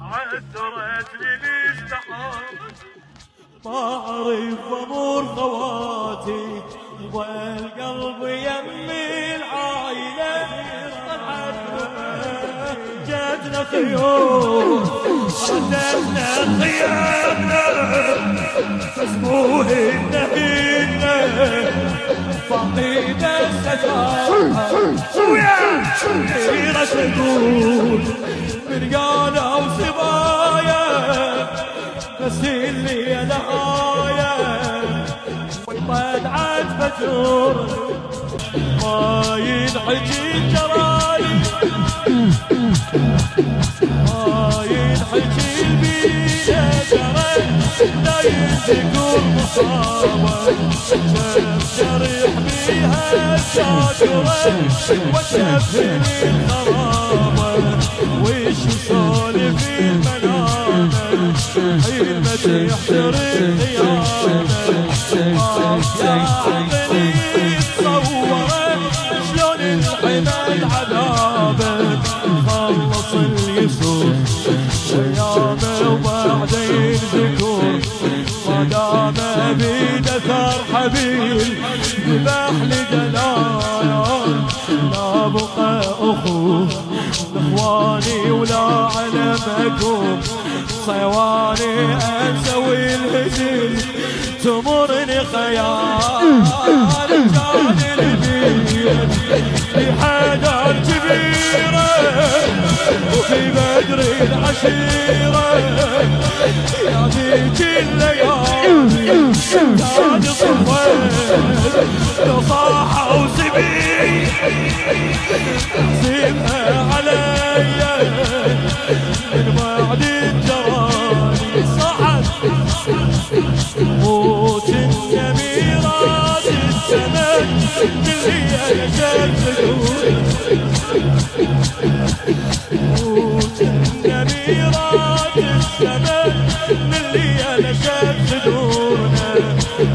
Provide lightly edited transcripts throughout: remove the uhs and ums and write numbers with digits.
عثرت للاستحام ما اعرف امور خواتي والقلب يمي العايله جاتنا خيول ردتنا خيامنا فاسموهن هن فقيدة الستار حيرة تقول مرقانة وسبايا بس اللي نهاية وطلعت فجور ما ينحكي الجرايد ما ينحكي البيئة جرى لا يذكر مصابة شاف جريح بيها الشاكرة وشفني الخرابة وش سولف المنامة حين ما تحضر الخيانة يا عقلي تصوره شلون الحمل عذابه خلص اليسوع ويامه وبعدين ذكور ما دام بيد اثر حبيل ذبح لجلال لا بقى اخوه اخواني ولا علمكم صيواني اسوي الهزيل تمرني خيال كان البيت في حدار كبيره وفي بدر العشيره يا ذيك الليالي كان صفيت لو صاحوا سبي سيبها عليا من بعد الجراني صعد موت النميرات السماء اللي يشد موت النميرات السماء اللي يشد صدورنا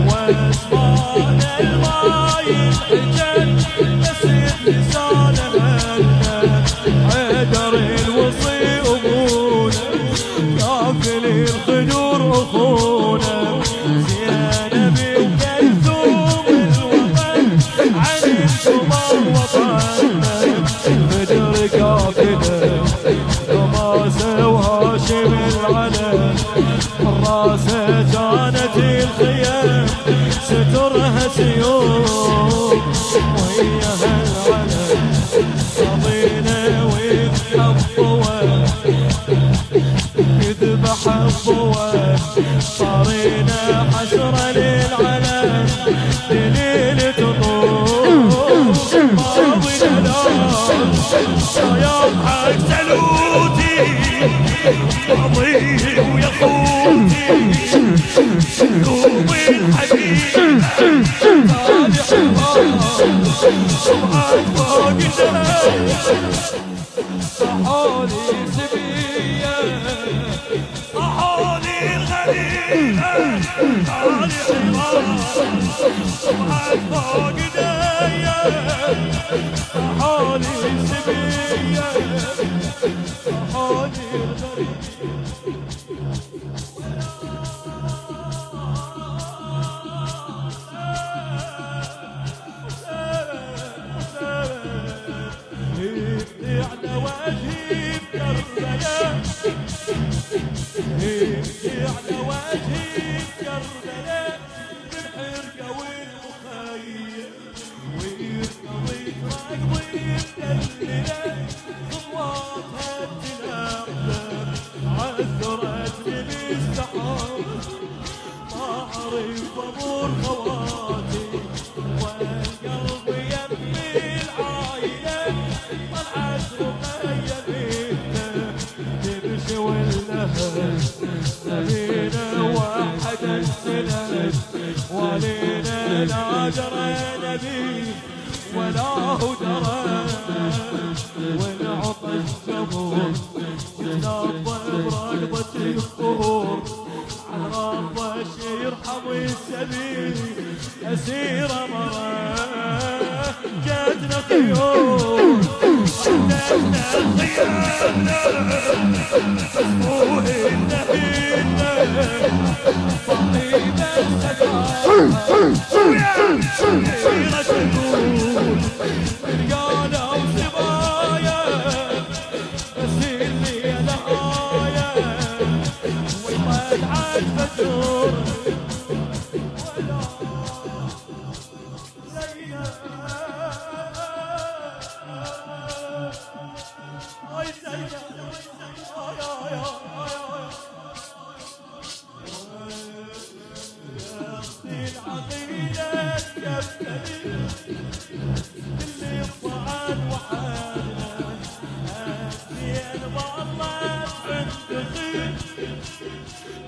واسمعنا الماي الحجاب نسيت لسانها حيدر الوصي ابونا كافل الخدور اخونا زينبي وكلثوم الوطن عن الكبر وطننا بدر كافله وماسه وهاشم العلم الراسه كانت الخيام سترها سيوف وياها العلم صبينا ويتحبوا يذبح الضوء صارينا حسرة للعلم لليلة طول ماضينا لا يوم حق سلوتي ماضيه ويا خوتي قلوب الحبيب هذه حمار فوقنا صحولي سبيه صحولي الغريبة هذه حمار صبحت فوق دايا صحولي سبيه صحولي الغريبة على وجهي بكربلاء على وجهي بكربلاء بالحرقة والمخيم ويرقى ويترق ويتدلل خطواتها بتنام عثرت للسحاب ما اعرف امور خواتي والقلب يمي العايله طلعت رقية بيتنا تمشي والنهر سبينا واحدا سند ولينا لا درى نبي ولا هو درى ونعطش جمهور يتنظم برغبة الظهور على ربش يرحم السبيل أسير مرة جاتنا خيول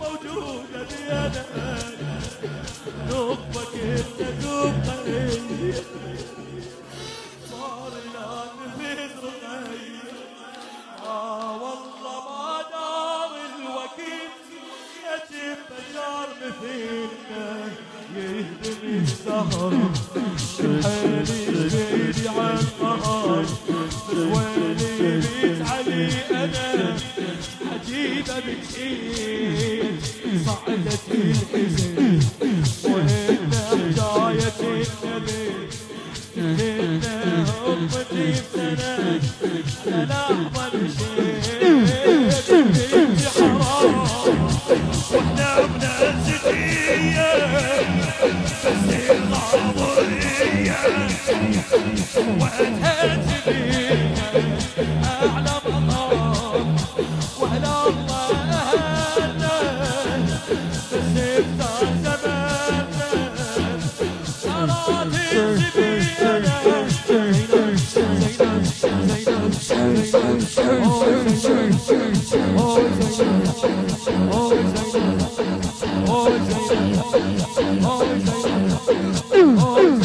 موجودة بيدك نطبك النقوب صار لنا نفيد رقية والله ما دار الوكيل يجيب بشار مثيلنا يهدم الزهر الحيل يشفيلي عن قهر ويلي بيت علي انا عجيبة بكيت صعدت الحزن وإن حجاية النبي إن أمتي بسند أنا لحظة مشيت بنت حرام وإحنا بنزلية بس الغاضرية وأنهت بيها أعلى مقام وعلى الله أهلنا بس إفتح زماننا صارت الزبينة زينب